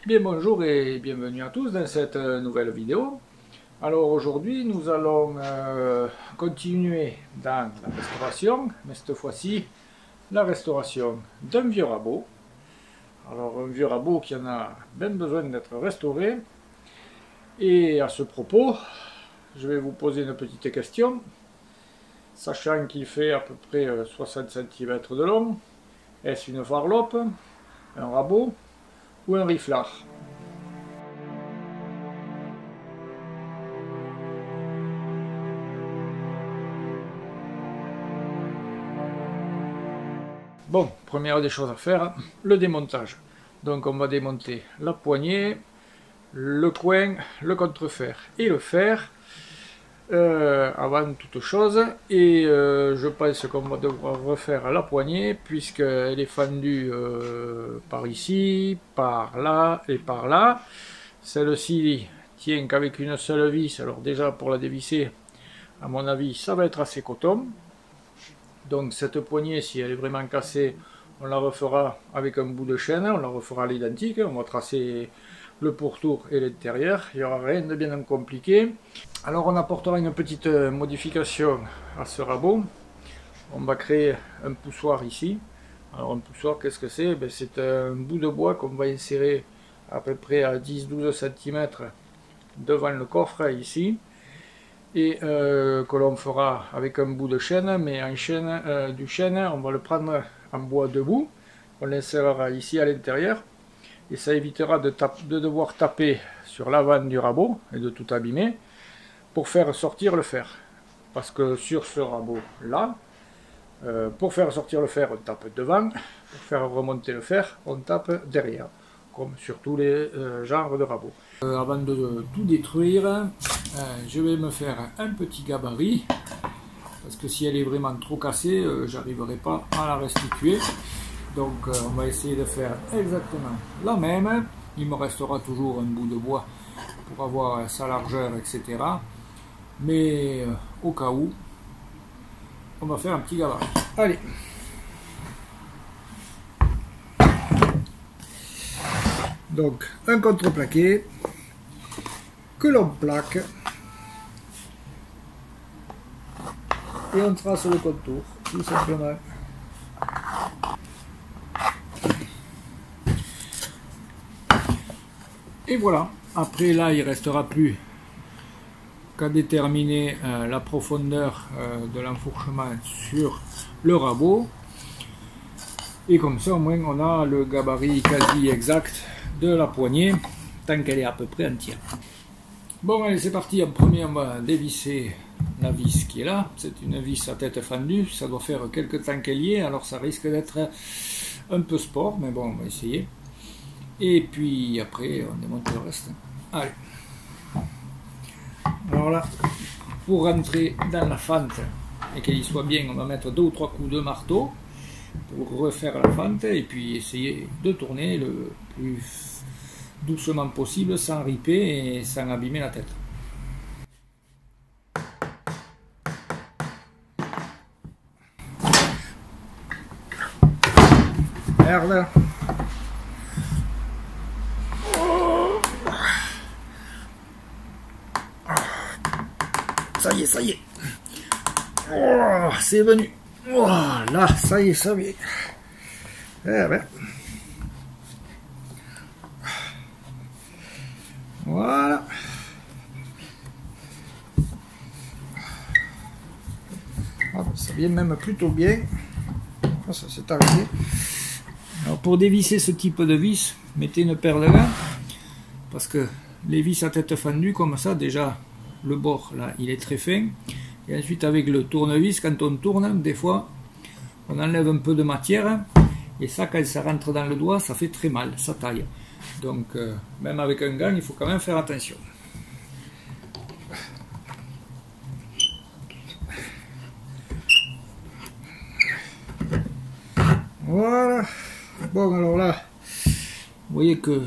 Bien bonjour et bienvenue à tous dans cette nouvelle vidéo. Alors aujourd'hui nous allons continuer dans la restauration, mais cette fois-ci la restauration d'un vieux rabot. Alors un vieux rabot qui en a bien besoin d'être restauré. Et à ce propos, je vais vous poser une petite question. Sachant qu'il fait à peu près 60 cm de long, est-ce une varlope, un rabot ou un riflard? Bon, première des choses à faire, le démontage. Donc on va démonter la poignée, le coin, le contrefer et le fer avant toute chose. Et je pense qu'on va devoir refaire la poignée puisqu'elle est fendue par ici, par là et par là. Celle-ci tient qu'avec une seule vis, alors déjà pour la dévisser, à mon avis, ça va être assez coton. Donc cette poignée, si elle est vraiment cassée, on la refera avec un bout de chaîne, on la refera à l'identique, on va tracer le pourtour et l'intérieur, il n'y aura rien de bien compliqué. Alors on apportera une petite modification à ce rabot, on va créer un poussoir ici. Alors un poussoir, qu'est-ce que c'est? C'est un bout de bois qu'on va insérer à peu près à 10-12 cm devant le coffre ici. Et que l'on fera avec un bout de chêne, mais en chêne, du chêne, on va le prendre en bois debout, on l'insérera ici à l'intérieur, et ça évitera de devoir taper sur l'avant du rabot et de tout abîmer pour faire sortir le fer. Parce que sur ce rabot là, pour faire sortir le fer, on tape devant, pour faire remonter le fer, on tape derrière, comme sur tous les genres de rabots. Avant de tout détruire, je vais me faire un petit gabarit, parce que si elle est vraiment trop cassée, j'arriverai pas à la restituer. Donc on va essayer de faire exactement la même. Il me restera toujours un bout de bois pour avoir sa largeur, etc. Mais au cas où, on va faire un petit gabarit. Allez. Donc un contreplaqué que l'on plaque et on trace le contour tout simplement. Et voilà, après là il ne restera plus qu'à déterminer la profondeur de l'enfourchement sur le rabot, et comme ça au moins on a le gabarit quasi exact de la poignée tant qu'elle est à peu près entière. Bon allez, c'est parti. En premier on va dévisser la vis qui est là. C'est une vis à tête fendue, ça doit faire quelques temps qu'elle y est, alors ça risque d'être un peu sport, mais bon on va essayer. Et puis après on démonte le reste. Allez. Alors là, pour rentrer dans la fente et qu'elle y soit bien, on va mettre 2 ou 3 coups de marteau pour refaire la fente et puis essayer de tourner le plus doucement possible sans riper et sans abîmer la tête. Merde. Ça y est, ça y est. Oh, c'est venu. Oh, là, ça y est, ça y est. Eh ben. Voilà. Ah, ça vient même plutôt bien. Ah, ça s'est arrêté. Alors pour dévisser ce type de vis, mettez une paire de gants. Parce que les vis à tête fendue comme ça, déjà le bord là il est très fin. Et ensuite avec le tournevis, quand on tourne, des fois on enlève un peu de matière. Et ça, quand ça rentre dans le doigt, ça fait très mal, ça taille. Donc même avec un gant, il faut quand même faire attention. Voilà. Bon alors là, vous voyez que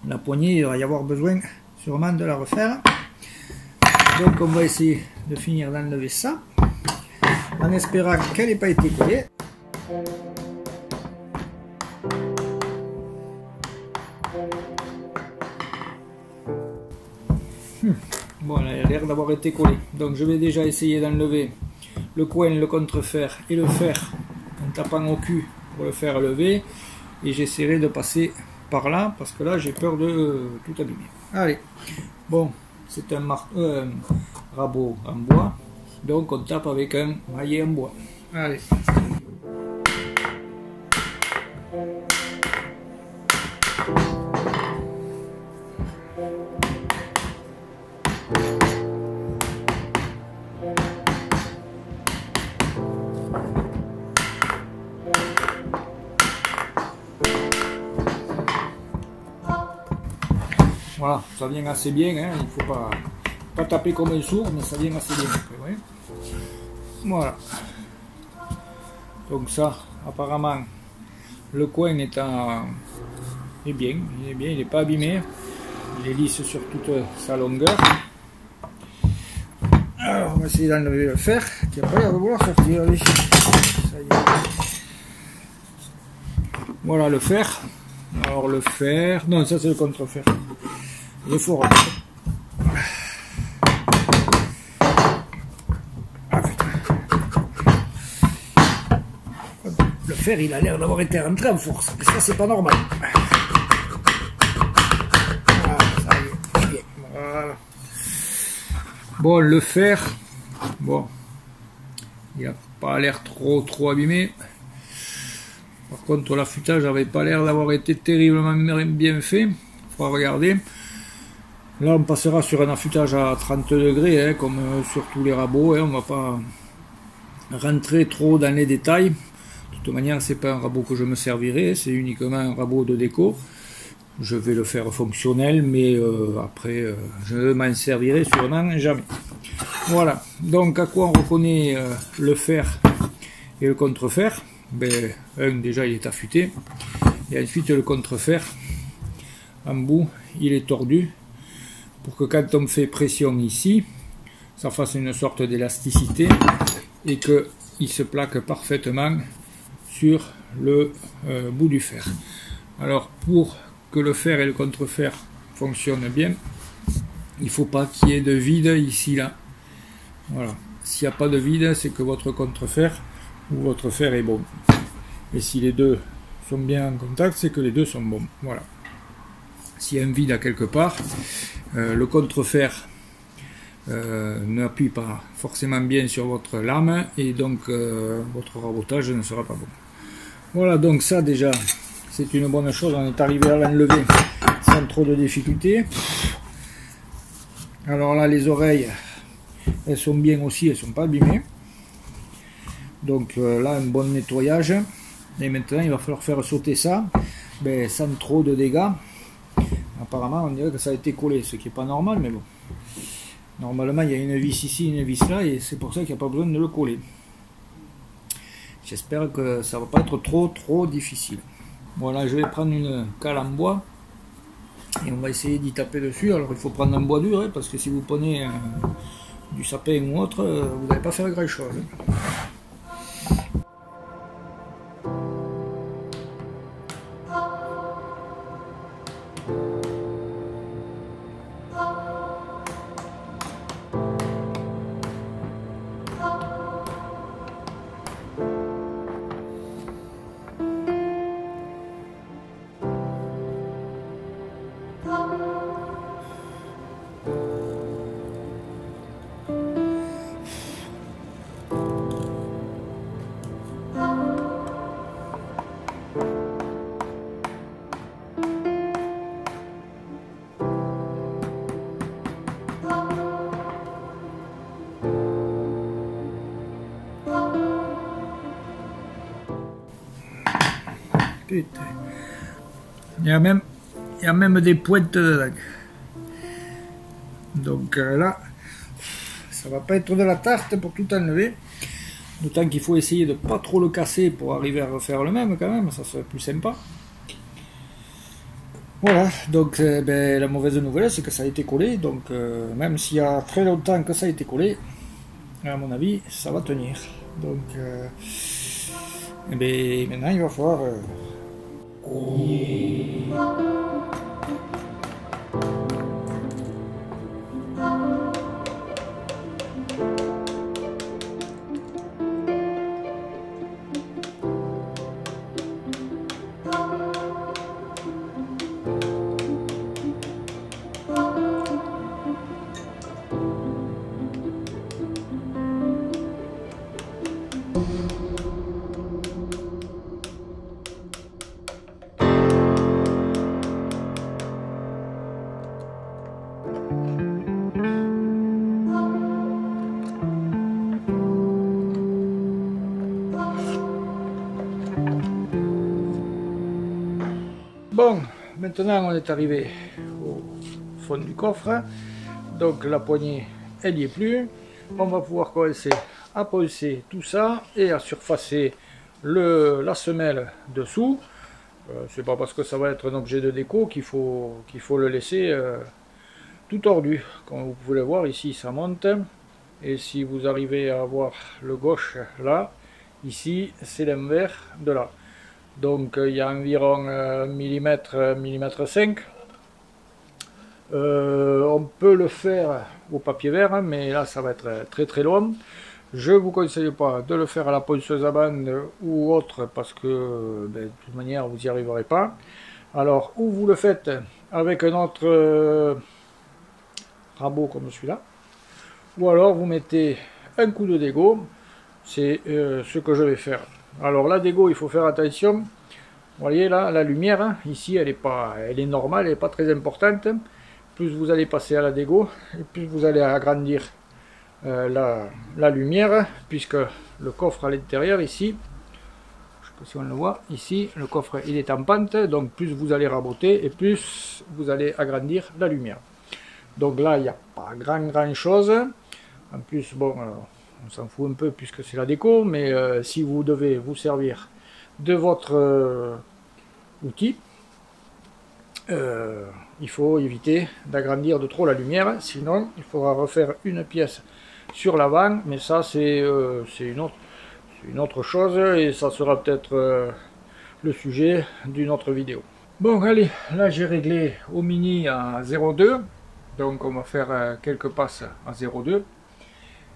la poignée, il va y avoir besoin sûrement de la refaire. Donc on va essayer de finir d'enlever ça, en espérant qu'elle n'ait pas été collée. Bon, elle a l'air d'avoir été collée. Donc je vais déjà essayer d'enlever le coin, le contrefer et le fer en tapant au cul pour le faire lever. Et j'essaierai de passer par là parce que là j'ai peur de tout abîmer. Allez, bon, c'est un rabot en bois. Donc on tape avec un maillet en bois. Allez. Voilà, ça vient assez bien, hein. Il ne faut pas taper comme un sourd, mais ça vient assez bien. Ouais. Voilà. Donc ça, apparemment, le coin est bien, il n'est pas abîmé. Il est lisse sur toute sa longueur. Alors, on va essayer d'enlever le fer, qui n'a pas l'air de vouloir sortir. Allez. Ça y est. Voilà le fer. Alors le fer... Non, ça c'est le contrefer. Il est fort. Ah, le fer, il a l'air d'avoir été rentré en force. Et ça, c'est pas normal. Ah, ça y est. Voilà. Bon, le fer, bon, il n'a pas l'air trop abîmé. Par contre, l'affûtage n'avait pas l'air d'avoir été terriblement bien fait. Il faudra regarder. Là, on passera sur un affûtage à 30 degrés, hein, comme sur tous les rabots. Hein, on ne va pas rentrer trop dans les détails. De toute manière, c'est pas un rabot que je me servirai, c'est uniquement un rabot de déco. Je vais le faire fonctionnel, mais après, je ne m'en servirai sûrement jamais. Voilà. Donc, à quoi on reconnaît le fer et le contrefer? Ben, déjà, il est affûté. Et ensuite, le contrefer, en bout, il est tordu. Pour que quand on fait pression ici, ça fasse une sorte d'élasticité et qu'il se plaque parfaitement sur le bout du fer. Alors pour que le fer et le contrefer fonctionnent bien, il ne faut pas qu'il y ait de vide ici là. Voilà. S'il n'y a pas de vide, c'est que votre contrefer ou votre fer est bon. Et si les deux sont bien en contact, c'est que les deux sont bons. Voilà. S'il y a un vide à quelque part, le contrefer n'appuie pas forcément bien sur votre lame et donc votre rabotage ne sera pas bon. Voilà, donc ça déjà c'est une bonne chose, on est arrivé à l'enlever sans trop de difficultés. Alors là les oreilles elles sont bien aussi, elles ne sont pas abîmées. Donc là un bon nettoyage et maintenant il va falloir faire sauter ça sans trop de dégâts. Apparemment, on dirait que ça a été collé, ce qui n'est pas normal, mais bon. Normalement, il y a une vis ici, une vis là, et c'est pour ça qu'il n'y a pas besoin de le coller. J'espère que ça ne va pas être trop difficile. Voilà, je vais prendre une cale en bois, et on va essayer d'y taper dessus. Alors, il faut prendre un bois dur, hein, parce que si vous prenez du sapin ou autre, vous n'allez pas faire grand chose. Hein. Putain. Il y a même des pointes dedans. Donc là, ça va pas être de la tarte pour tout enlever. D'autant qu'il faut essayer de pas trop le casser pour arriver à refaire le même quand même, ça serait plus sympa. Voilà, donc la mauvaise nouvelle c'est que ça a été collé, donc même s'il y a très longtemps que ça a été collé, à mon avis ça va tenir. Donc maintenant il va falloir Bon, maintenant on est arrivé au fond du coffre, donc la poignée elle n'y est plus. On va pouvoir commencer à poncer tout ça et à surfacer la semelle dessous. C'est pas parce que ça va être un objet de déco qu'il faut le laisser tout tordu. Comme vous pouvez le voir ici, ça monte, et si vous arrivez à voir le gauche là, ici c'est l'inverse de là. Donc il y a environ millimètre 5. On peut le faire au papier vert, mais là ça va être très très long. Je ne vous conseille pas de le faire à la ponceuse à bande ou autre, parce que de toute manière vous n'y arriverez pas. Alors, ou vous le faites avec un autre rabot comme celui-là, ou alors vous mettez un coup de dégo. C'est ce que je vais faire. Alors la dégo, il faut faire attention. Vous voyez là, la lumière ici elle est normale, elle n'est pas très importante. Plus vous allez passer à la dégo, et plus vous allez agrandir la lumière, puisque le coffre à l'intérieur ici, je sais pas si on le voit, ici le coffre il est en pente, donc plus vous allez raboter et plus vous allez agrandir la lumière. Donc là il n'y a pas grand chose. En plus bon, on s'en fout un peu puisque c'est la déco, mais si vous devez vous servir de votre outil, il faut éviter d'agrandir de trop la lumière, sinon il faudra refaire une pièce sur l'avant, mais ça c'est une autre chose, et ça sera peut-être le sujet d'une autre vidéo. Bon allez, là j'ai réglé au mini à 0,2, donc on va faire quelques passes à 0,2,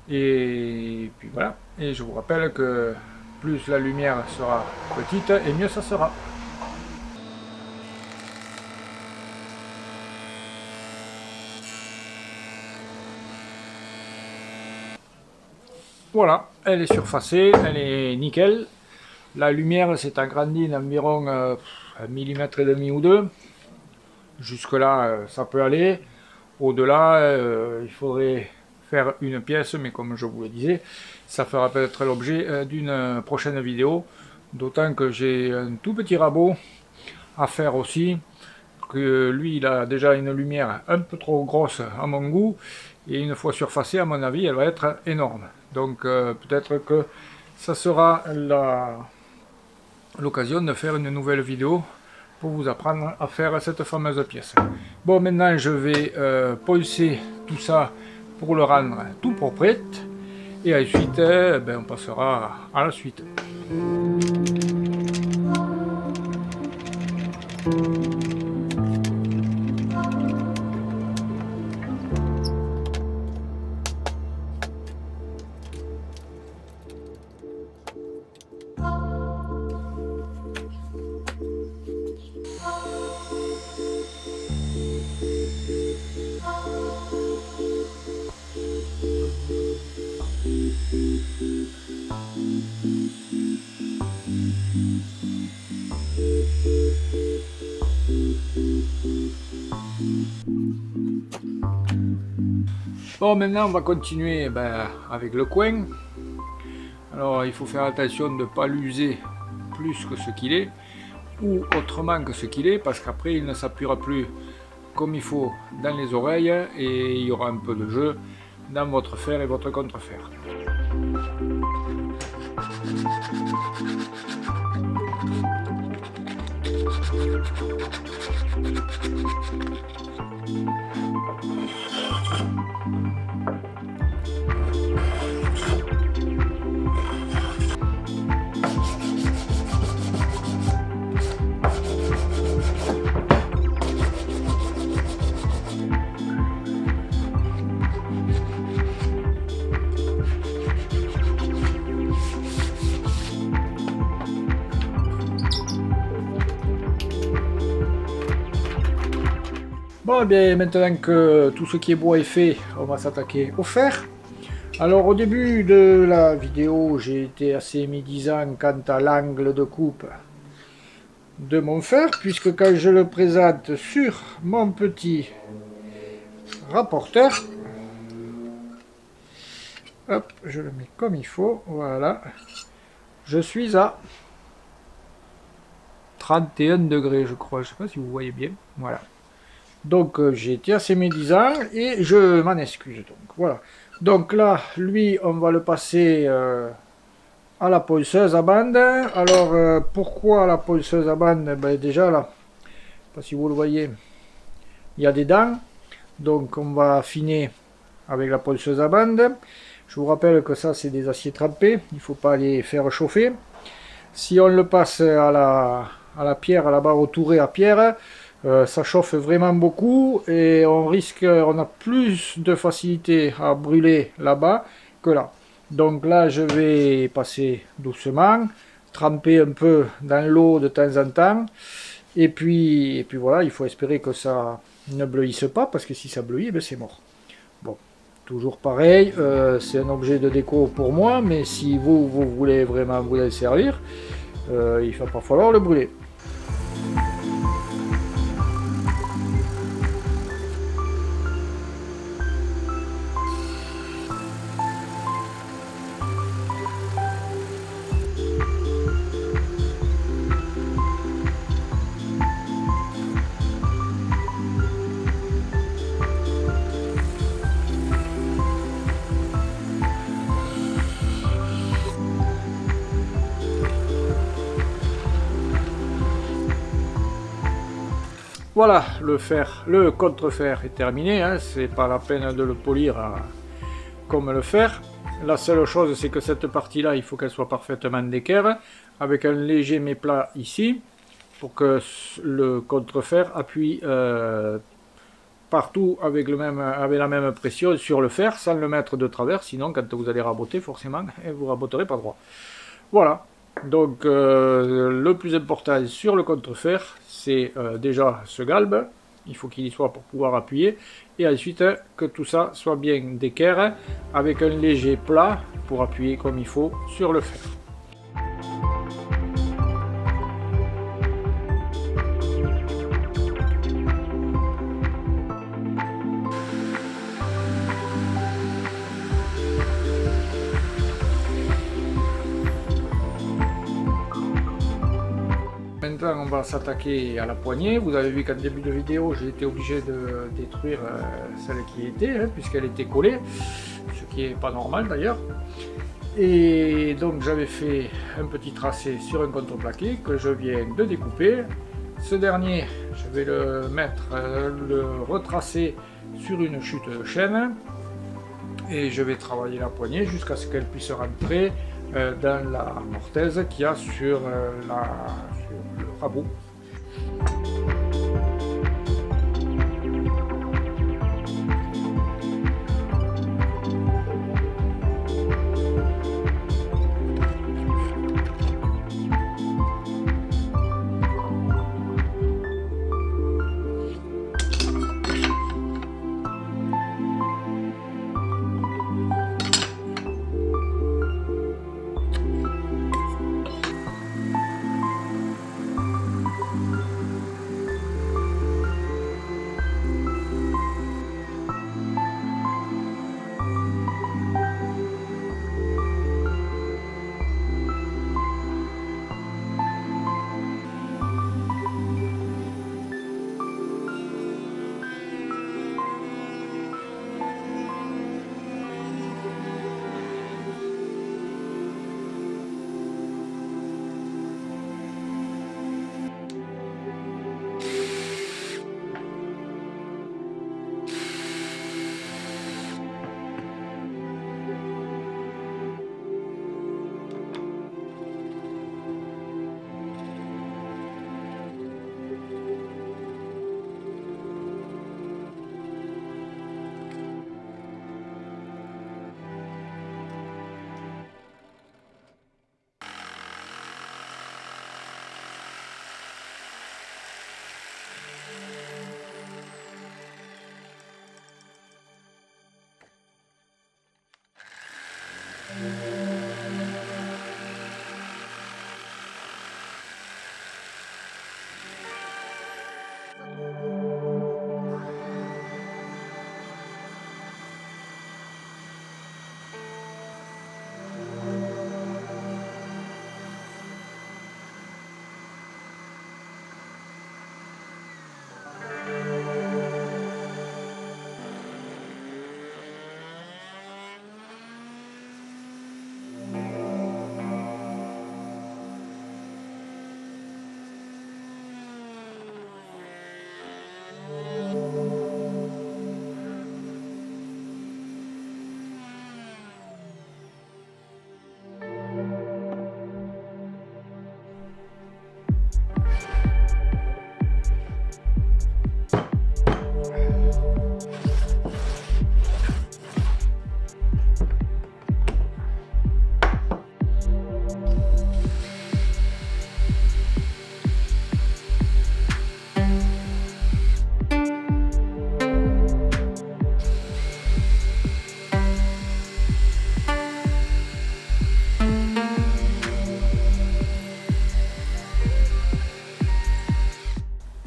et puis voilà. Et je vous rappelle que plus la lumière sera petite et mieux ça sera. Voilà, elle est surfacée, elle est nickel. La lumière s'est agrandie d'environ 1,5 mm ou 2. Jusque là, ça peut aller. Au-delà, il faudrait faire une pièce, mais comme je vous le disais, ça fera peut-être l'objet d'une prochaine vidéo. D'autant que j'ai un tout petit rabot à faire aussi, que lui il a déjà une lumière un peu trop grosse à mon goût, et une fois surfacée, à mon avis, elle va être énorme. Donc peut-être que ça sera l'occasion de faire une nouvelle vidéo pour vous apprendre à faire cette fameuse pièce. Bon, maintenant je vais poncer tout ça pour le rendre tout propre, et ensuite on passera à la suite. Bon, maintenant on va continuer avec le coin. Alors il faut faire attention de ne pas l'user plus que ce qu'il est, ou autrement que ce qu'il est, parce qu'après il ne s'appuiera plus comme il faut dans les oreilles, et il y aura un peu de jeu dans votre fer et votre contrefer. Bon, et bien maintenant que tout ce qui est bois est fait, on va s'attaquer au fer. Alors au début de la vidéo, j'ai été assez médisant quant à l'angle de coupe de mon fer, puisque quand je le présente sur mon petit rapporteur, hop, je le mets comme il faut, voilà, je suis à 31 degrés, je crois. Je sais pas si vous voyez bien. Voilà. Donc j'ai été assez médisant et je m'en excuse. Donc voilà. Donc là, lui, on va le passer à la ponceuse à bande. Alors pourquoi la ponceuse à bande? Ben, déjà là, je sais pas si vous le voyez, il y a des dents. Donc on va affiner avec la ponceuse à bande. Je vous rappelle que ça c'est des aciers trempés. Il ne faut pas les faire chauffer. Si on le passe à la pierre, à la barre au touret à pierre, ça chauffe vraiment beaucoup et on a plus de facilité à brûler là-bas que là. Donc là, je vais passer doucement, tremper un peu dans l'eau de temps en temps. Et puis voilà, il faut espérer que ça ne bleuisse pas, parce que si ça bleuit, ben c'est mort. Bon, toujours pareil, c'est un objet de déco pour moi, mais si vous voulez vraiment vous en servir, il ne va pas falloir le brûler. Voilà, le contrefer est terminé, hein, c'est pas la peine de le polir comme le fer. La seule chose, c'est que cette partie-là, il faut qu'elle soit parfaitement d'équerre, avec un léger méplat ici, pour que le contrefer appuie partout avec la même pression sur le fer, sans le mettre de travers, sinon quand vous allez raboter, forcément, vous raboterez pas droit. Voilà. Donc le plus important sur le contrefer, c'est déjà ce galbe, il faut qu'il y soit pour pouvoir appuyer, et ensuite que tout ça soit bien d'équerre, avec un léger plat pour appuyer comme il faut sur le fer. Maintenant on va s'attaquer à la poignée. Vous avez vu qu'en début de vidéo j'ai été obligé de détruire celle qui était, hein, puisqu'elle était collée, ce qui est pas normal d'ailleurs. Et donc j'avais fait un petit tracé sur un contreplaqué que je viens de découper. Ce dernier, je vais le retracer sur une chute de chaîne et je vais travailler la poignée jusqu'à ce qu'elle puisse rentrer dans la mortaise qu'il y a sur le rabot.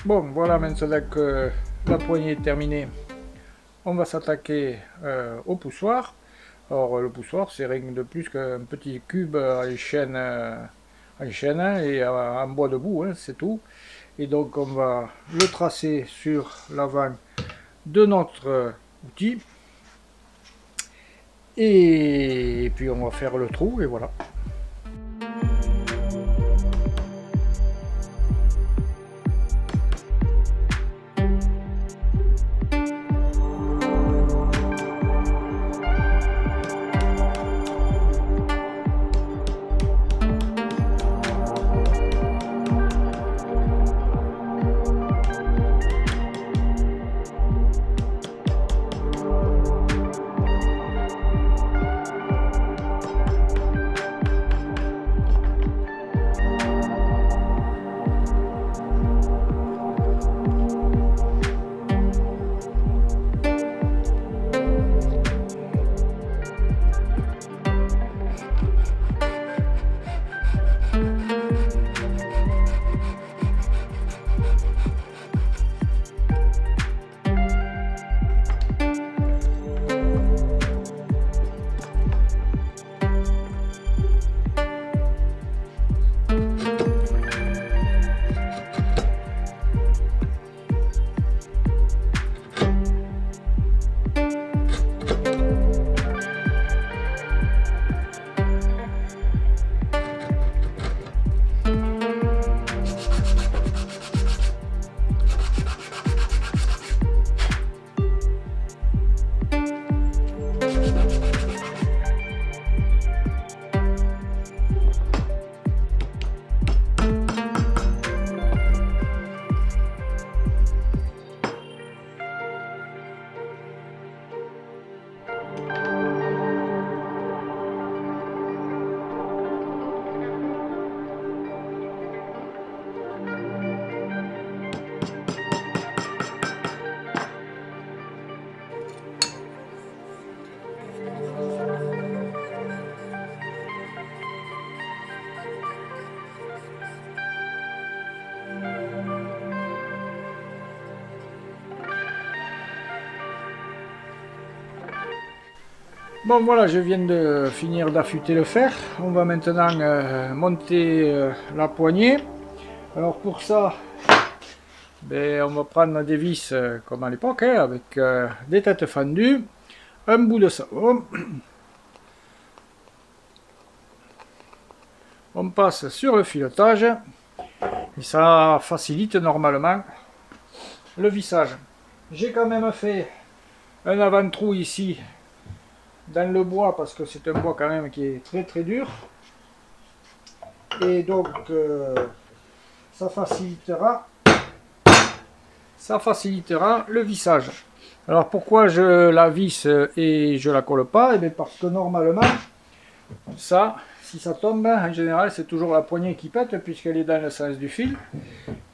Bon, voilà, maintenant que la poignée est terminée, on va s'attaquer au poussoir. Alors le poussoir, c'est rien de plus qu'un petit cube en chaîne hein, et en bois debout, hein, c'est tout. Et donc on va le tracer sur l'avant de notre outil. Et puis on va faire le trou et voilà. Bon voilà, je viens de finir d'affûter le fer. On va maintenant monter la poignée. Alors pour ça, ben, on va prendre des vis comme à l'époque, hein, avec des têtes fendues, un bout de savon. On passe sur le filetage et ça facilite normalement le vissage. J'ai quand même fait un avant-trou ici dans le bois parce que c'est un bois quand même qui est très dur et donc ça facilitera le vissage. Alors pourquoi je la visse et je la colle pas? Et bien parce que normalement ça, si ça tombe, en général c'est toujours la poignée qui pète puisqu'elle est dans le sens du fil,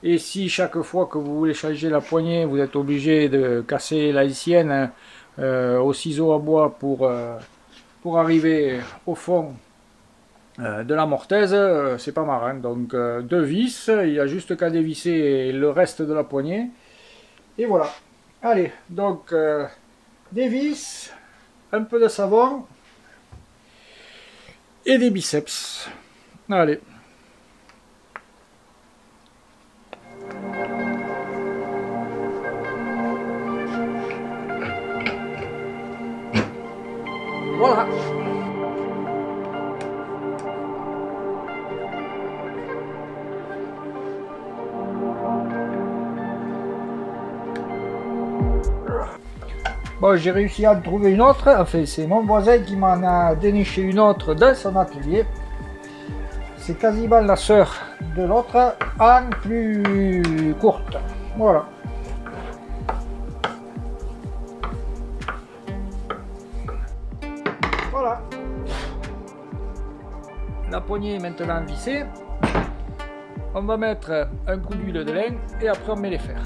et si chaque fois que vous voulez changer la poignée vous êtes obligé de casser l'ancienne au ciseau à bois pour arriver au fond de la mortaise, c'est pas marrant. Donc deux vis, il y a juste qu'à dévisser le reste de la poignée et voilà. Allez, donc des vis, un peu de savon et des biceps. Allez. Voilà. Bon, j'ai réussi à en trouver une autre. Enfin, c'est mon voisin qui m'en a déniché une autre dans son atelier. C'est quasiment la sœur de l'autre, en plus courte. Voilà. Voilà. La poignée est maintenant vissée. On va mettre un coup d'huile de lin et après on met les fers.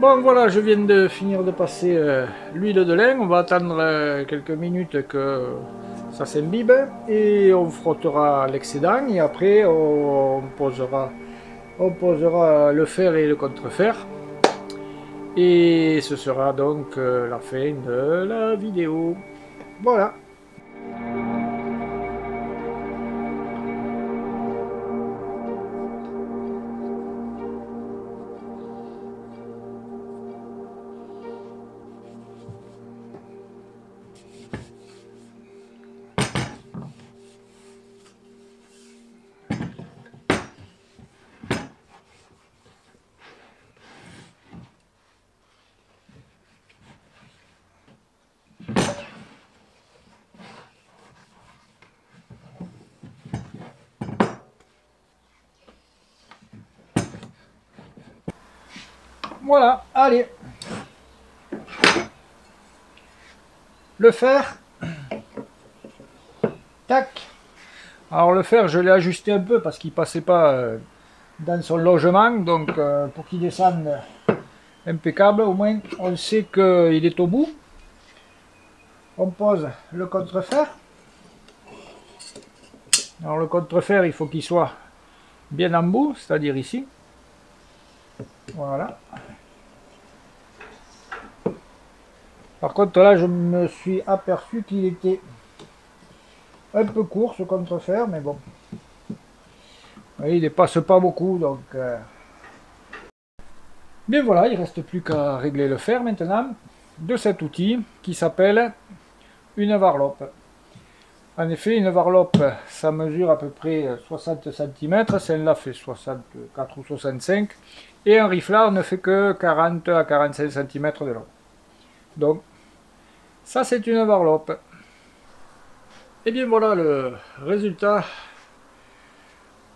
Bon voilà, je viens de finir de passer l'huile de lin. On va attendre quelques minutes que ça s'imbibe et on frottera l'excédent et après on posera le fer et le contrefer. Et ce sera donc la fin de la vidéo. Voilà. Voilà, allez. Le fer. Tac. Alors le fer, je l'ai ajusté un peu parce qu'il passait pas dans son logement. Donc pour qu'il descende impeccable, au moins on sait qu'il est au bout. On pose le contrefer. Alors le contrefer, il faut qu'il soit bien en bout, c'est-à-dire ici. Voilà. Par contre là, je me suis aperçu qu'il était un peu court ce contrefer, mais bon. Il ne passe pas beaucoup, donc... Bien voilà, il ne reste plus qu'à régler le fer maintenant de cet outil qui s'appelle une varlope. En effet, une varlope, ça mesure à peu près 60 cm, celle-là fait 64 ou 65, et un riflard ne fait que 40 à 45 cm de long. Donc, ça c'est une varlope. Et bien voilà le résultat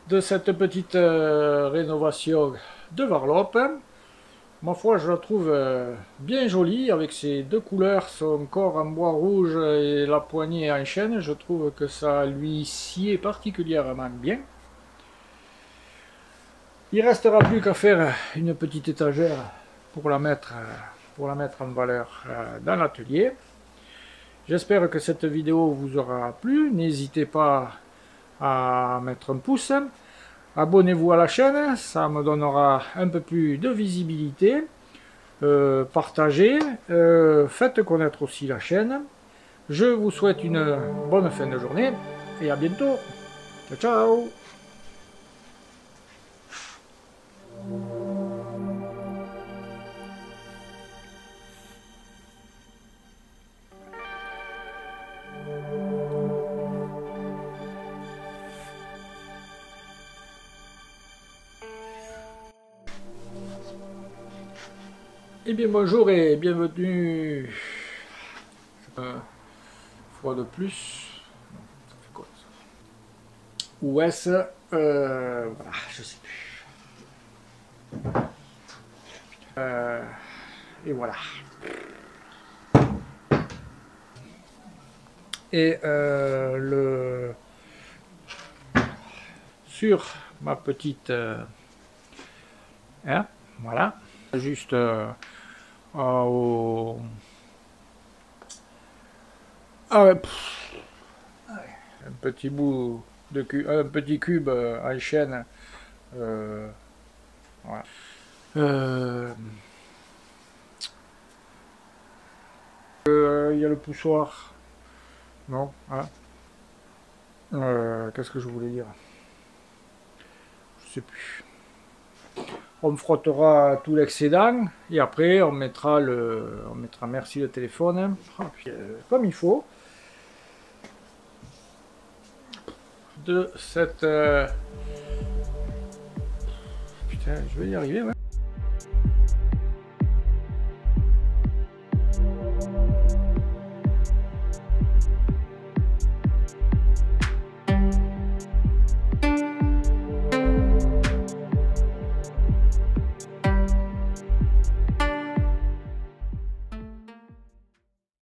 de cette petite rénovation de varlope. Ma foi, je la trouve bien jolie avec ces deux couleurs, son corps en bois rouge et la poignée en chêne. Je trouve que ça lui sied particulièrement bien. Il ne restera plus qu'à faire une petite étagère pour la mettre en valeur dans l'atelier. J'espère que cette vidéo vous aura plu. N'hésitez pas à mettre un pouce. Abonnez-vous à la chaîne, ça me donnera un peu plus de visibilité. Partagez, faites connaître aussi la chaîne. Je vous souhaite une bonne fin de journée et à bientôt. Ciao, ciao! Eh bien bonjour et bienvenue fois de plus. Ça fait quoi ça? Où est-ce voilà, je sais plus. Et voilà. Et sur ma petite hein, voilà, juste au un petit bout de cube, un petit cube en chaîne, voilà. Il y a le poussoir, non, hein. Qu'est-ce que je voulais dire, je sais plus. On frottera tout l'excédent et après on mettra merci le téléphone, puis, comme il faut, de cette putain, je vais y arriver, ouais.